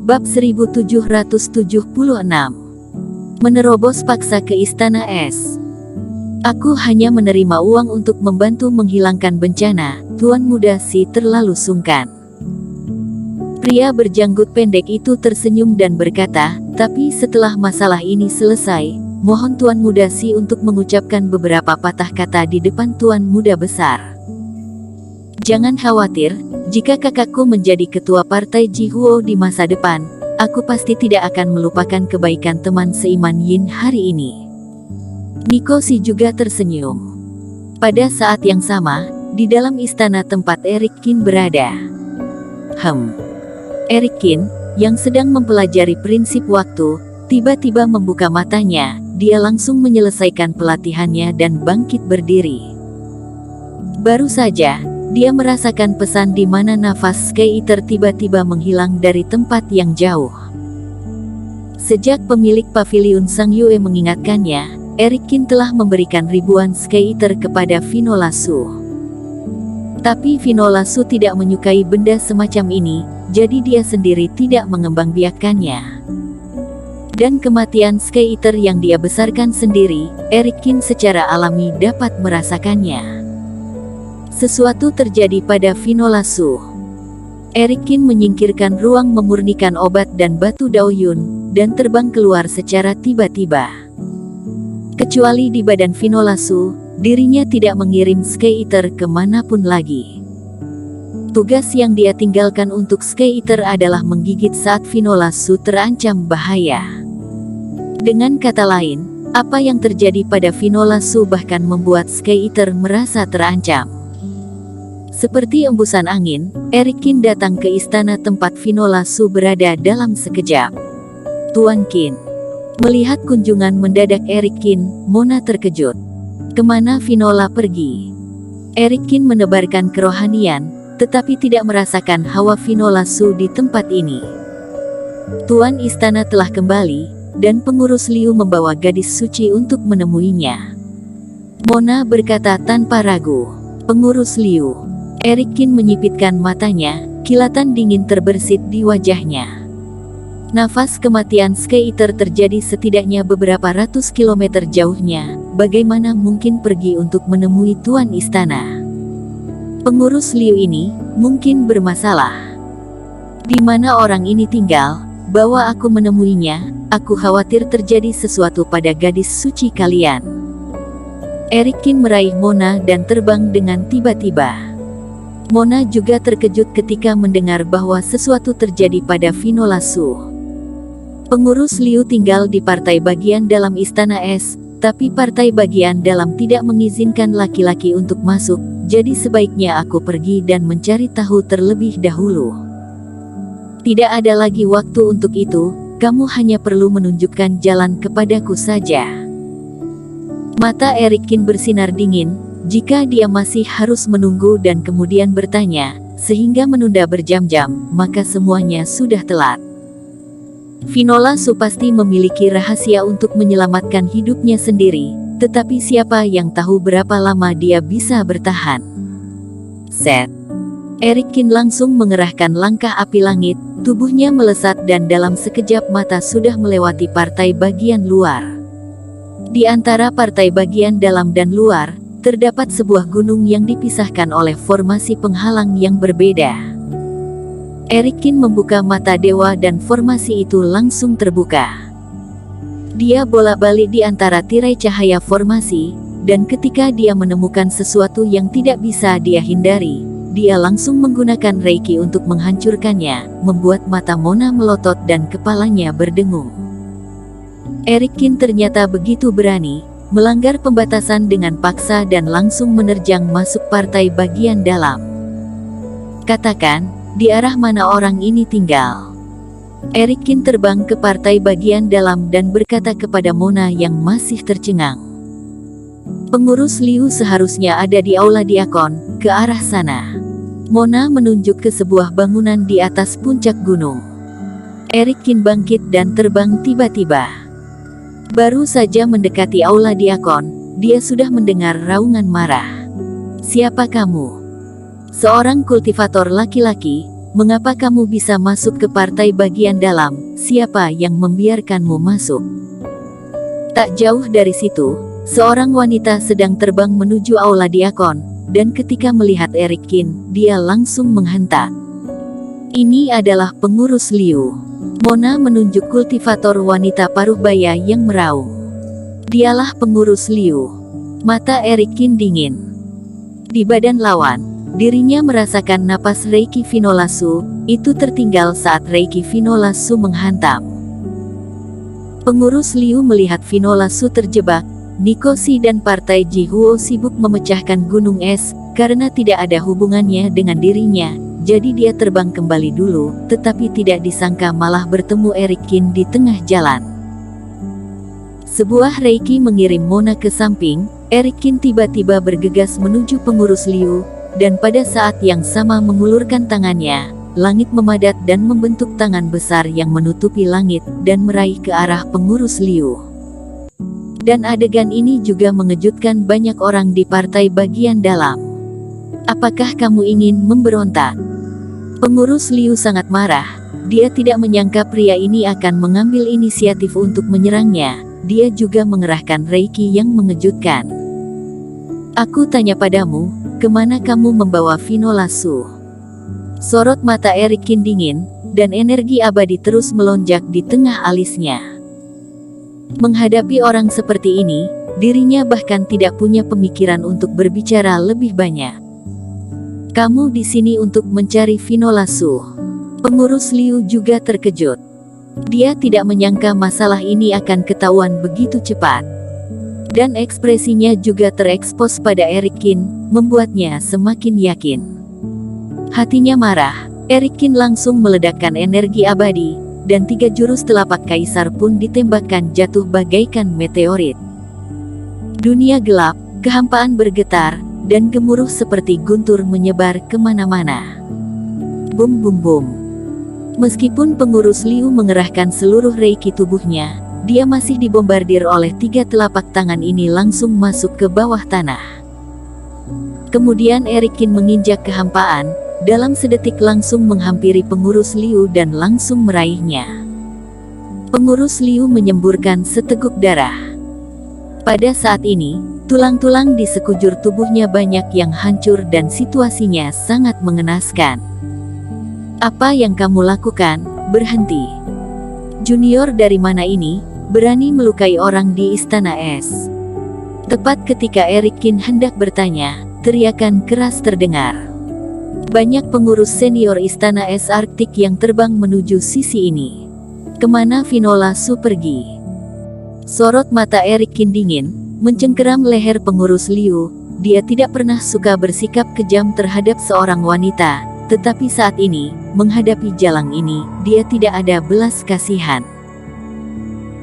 Bab 1776. Menerobos paksa ke Istana Es. Aku hanya menerima uang untuk membantu menghilangkan bencana. Tuan Muda Si terlalu sungkan. Pria berjanggut pendek itu tersenyum dan berkata, tapi setelah masalah ini selesai, mohon Tuan Muda Si untuk mengucapkan beberapa patah kata di depan Tuan Muda Besar. Jangan khawatir, jika kakakku menjadi ketua partai Jihuo di masa depan, aku pasti tidak akan melupakan kebaikan teman seiman Yin hari ini. Niko Si juga tersenyum. Pada saat yang sama, di dalam istana tempat Eric Qin berada. Eric Qin, yang sedang mempelajari prinsip waktu, tiba-tiba membuka matanya. Dia langsung menyelesaikan pelatihannya dan bangkit berdiri. Baru saja, dia merasakan pesan di mana nafas Sky Eater tiba-tiba menghilang dari tempat yang jauh. Sejak pemilik paviliun Sang Yue mengingatkannya, Eric Qin telah memberikan ribuan Sky Eater kepada Vinola Su. Tapi Vinola Su tidak menyukai benda semacam ini, jadi dia sendiri tidak mengembangbiakannya. Dan kematian Sky Eater yang dia besarkan sendiri, Eric Qin secara alami dapat merasakannya. Sesuatu terjadi pada Vinola Su. Eric Qin menyingkirkan ruang memurnikan obat dan batu Daoyun, dan terbang keluar secara tiba-tiba. Kecuali di badan Vinola Su, dirinya tidak mengirim Sky Eater kemanapun lagi. Tugas yang dia tinggalkan untuk Sky Eater adalah menggigit saat Vinola Su terancam bahaya. Dengan kata lain, apa yang terjadi pada Vinola Su bahkan membuat Sky Eater merasa terancam. Seperti embusan angin, Eric Qin datang ke istana tempat Vinola Su berada dalam sekejap. Tuan Qin. Melihat kunjungan mendadak Eric Qin, Mona terkejut. Kemana Vinola pergi? Eric Qin menebarkan kerohanian, tetapi tidak merasakan hawa Vinola Su di tempat ini. Tuan istana telah kembali, dan pengurus Liu membawa gadis suci untuk menemuinya. Mona berkata tanpa ragu. Pengurus Liu. Eric Qin menyipitkan matanya, kilatan dingin terbersit di wajahnya. Nafas kematian Sky Eater terjadi setidaknya beberapa ratus kilometer jauhnya, bagaimana mungkin pergi untuk menemui Tuan Istana? Pengurus Liu ini, mungkin bermasalah. Di mana orang ini tinggal? Bawa aku menemuinya, aku khawatir terjadi sesuatu pada gadis suci kalian. Eric Qin meraih Mona dan terbang dengan tiba-tiba. Mona juga terkejut ketika mendengar bahwa sesuatu terjadi pada Vinola Su. Pengurus Liu tinggal di partai bagian dalam Istana Es, tapi partai bagian dalam tidak mengizinkan laki-laki untuk masuk, jadi sebaiknya aku pergi dan mencari tahu terlebih dahulu. Tidak ada lagi waktu untuk itu, kamu hanya perlu menunjukkan jalan kepadaku saja. Mata Eric Qin bersinar dingin. Jika dia masih harus menunggu dan kemudian bertanya, sehingga menunda berjam-jam, maka semuanya sudah telat. Vinola Su pasti memiliki rahasia untuk menyelamatkan hidupnya sendiri, tetapi siapa yang tahu berapa lama dia bisa bertahan. Set. Eric Qin langsung mengerahkan langkah api langit, tubuhnya melesat dan dalam sekejap mata sudah melewati partai bagian luar. Di antara partai bagian dalam dan luar, terdapat sebuah gunung yang dipisahkan oleh formasi penghalang yang berbeda. Eric Qin membuka mata dewa dan formasi itu langsung terbuka. Dia bolak-balik di antara tirai cahaya formasi, dan ketika dia menemukan sesuatu yang tidak bisa dia hindari, dia langsung menggunakan Reiki untuk menghancurkannya, membuat mata Mona melotot dan kepalanya berdengung. Eric Qin ternyata begitu berani, melanggar pembatasan dengan paksa dan langsung menerjang masuk partai bagian dalam. Katakan, di arah mana orang ini tinggal? Eric Qin terbang ke partai bagian dalam dan berkata kepada Mona yang masih tercengang. Pengurus Liu seharusnya ada di aula diakon, ke arah sana. Mona menunjuk ke sebuah bangunan di atas puncak gunung. Eric Qin bangkit dan terbang tiba-tiba. Baru saja mendekati aula diakon, dia sudah mendengar raungan marah. Siapa kamu? Seorang kultivator laki-laki, Mengapa kamu bisa masuk ke partai bagian dalam? Siapa yang membiarkanmu masuk? Tak jauh dari situ, seorang wanita sedang terbang menuju aula diakon, dan ketika melihat Erikin, dia langsung menghentak. Ini adalah pengurus Liu. Mona menunjuk kultivator wanita paruh baya yang meraung. Dialah pengurus Liu. Mata Erikin dingin. Di badan lawan, dirinya merasakan napas Reiki Vinolasu, itu tertinggal saat Reiki Vinolasu menghantam. Pengurus Liu melihat Vinolasu terjebak. Nikoshi dan partai Jihuo sibuk memecahkan gunung es, karena tidak ada hubungannya dengan dirinya, jadi dia terbang kembali dulu, tetapi tidak disangka malah bertemu Erikin di tengah jalan. Sebuah Reiki mengirim Mona ke samping, Erikin tiba-tiba bergegas menuju pengurus Liu, dan pada saat yang sama mengulurkan tangannya, langit memadat dan membentuk tangan besar yang menutupi langit, dan meraih ke arah pengurus Liu. Dan adegan ini juga mengejutkan banyak orang di partai bagian dalam. Apakah kamu ingin memberontak? Pengurus Liu sangat marah. Dia tidak menyangka pria ini akan mengambil inisiatif untuk menyerangnya. Dia juga mengerahkan Reiki yang mengejutkan. Aku tanya padamu, kemana kamu membawa Vinolasu? Sorot mata Erikin dingin, dan energi abadi terus melonjak di tengah alisnya. Menghadapi orang seperti ini, dirinya bahkan tidak punya pemikiran untuk berbicara lebih banyak. Kamu di sini untuk mencari Vinolasu. Pengurus Liu juga terkejut. Dia tidak menyangka masalah ini akan ketahuan begitu cepat. Dan ekspresinya juga terekspos pada Erikin, membuatnya semakin yakin. Hatinya marah, Erikin langsung meledakkan energi abadi, dan 3 jurus telapak kaisar pun ditembakkan jatuh bagaikan meteorit. Dunia gelap, kehampaan bergetar, dan gemuruh seperti guntur menyebar kemana-mana. Bum bum bum. Meskipun pengurus Liu mengerahkan seluruh Reiki tubuhnya, dia masih dibombardir oleh 3 telapak tangan ini langsung masuk ke bawah tanah. Kemudian Erikin menginjak kehampaan, dalam sedetik langsung menghampiri pengurus Liu dan langsung meraihnya. Pengurus Liu menyemburkan seteguk darah. Pada saat ini, tulang-tulang di sekujur tubuhnya banyak yang hancur dan situasinya sangat mengenaskan. Apa yang kamu lakukan? Berhenti. Junior dari mana ini, berani melukai orang di Istana Es? Tepat ketika Erikin hendak bertanya, teriakan keras terdengar. Banyak pengurus senior Istana Es Arktik yang terbang menuju sisi ini. Kemana Vinolasu pergi? Sorot mata Erikin dingin, mencengkeram leher pengurus Liu. Dia tidak pernah suka bersikap kejam terhadap seorang wanita, tetapi saat ini, menghadapi jalang ini, dia tidak ada belas kasihan.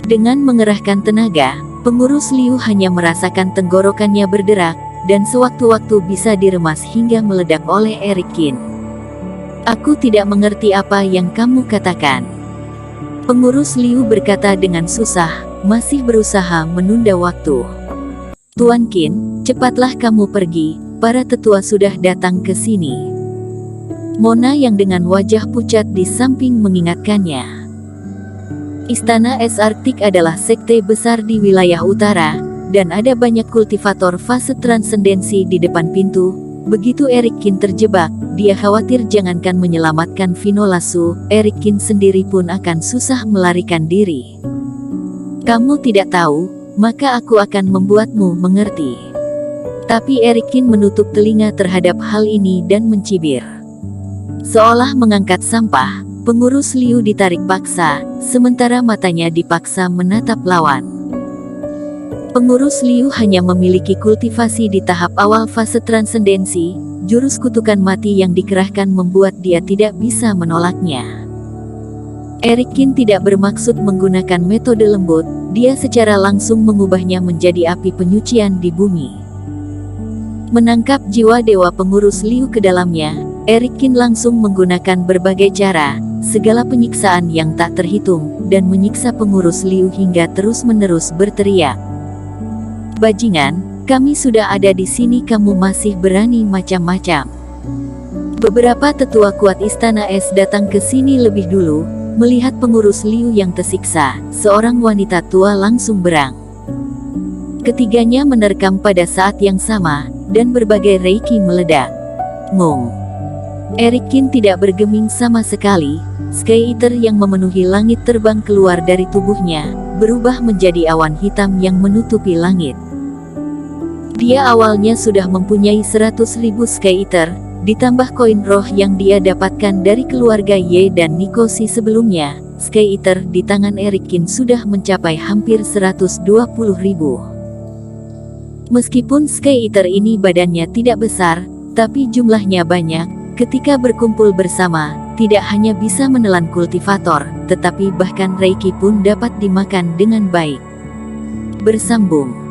Dengan mengerahkan tenaga, pengurus Liu hanya merasakan tenggorokannya berderak, dan sewaktu-waktu bisa diremas hingga meledak oleh Erikin. Aku tidak mengerti apa yang kamu katakan. Pengurus Liu berkata dengan susah, masih berusaha menunda waktu. Tuan Qin, cepatlah kamu pergi, para tetua sudah datang ke sini. Mona yang dengan wajah pucat di samping mengingatkannya. Istana Es Arktik adalah sekte besar di wilayah utara, dan ada banyak kultivator fase transendensi di depan pintu. Begitu Erikin terjebak, dia khawatir jangankan menyelamatkan Vinolasu, Erikin sendiri pun akan susah melarikan diri. Kamu tidak tahu, maka aku akan membuatmu mengerti. Tapi Erikin menutup telinga terhadap hal ini dan mencibir. Seolah mengangkat sampah, pengurus Liu ditarik paksa, sementara matanya dipaksa menatap lawan. Pengurus Liu hanya memiliki kultivasi di tahap awal fase transendensi, jurus kutukan mati yang dikerahkan membuat dia tidak bisa menolaknya. Erikin tidak bermaksud menggunakan metode lembut, dia secara langsung mengubahnya menjadi api penyucian di bumi. Menangkap jiwa dewa pengurus Liu ke dalamnya, Erikin langsung menggunakan berbagai cara, segala penyiksaan yang tak terhitung, dan menyiksa pengurus Liu hingga terus-menerus berteriak. Bajingan, kami sudah ada di sini, kamu masih berani macam-macam. Beberapa tetua kuat Istana Es datang ke sini lebih dulu, melihat pengurus Liu yang tersiksa. Seorang wanita tua langsung berang. Ketiganya menerkam pada saat yang sama, dan berbagai reiki meledak. Ngung. Eric Kin tidak bergeming sama sekali. Sky Eater yang memenuhi langit terbang keluar dari tubuhnya, berubah menjadi awan hitam yang menutupi langit. Dia awalnya sudah mempunyai 100.000 Sky Eater, ditambah koin roh yang dia dapatkan dari keluarga Ye dan Nikosi sebelumnya. Sky Eater di tangan Eric Kin sudah mencapai hampir 120.000. Meskipun Sky Eater ini badannya tidak besar, tapi jumlahnya banyak. Ketika berkumpul bersama, tidak hanya bisa menelan kultivator, tetapi bahkan reiki pun dapat dimakan dengan baik. Bersambung.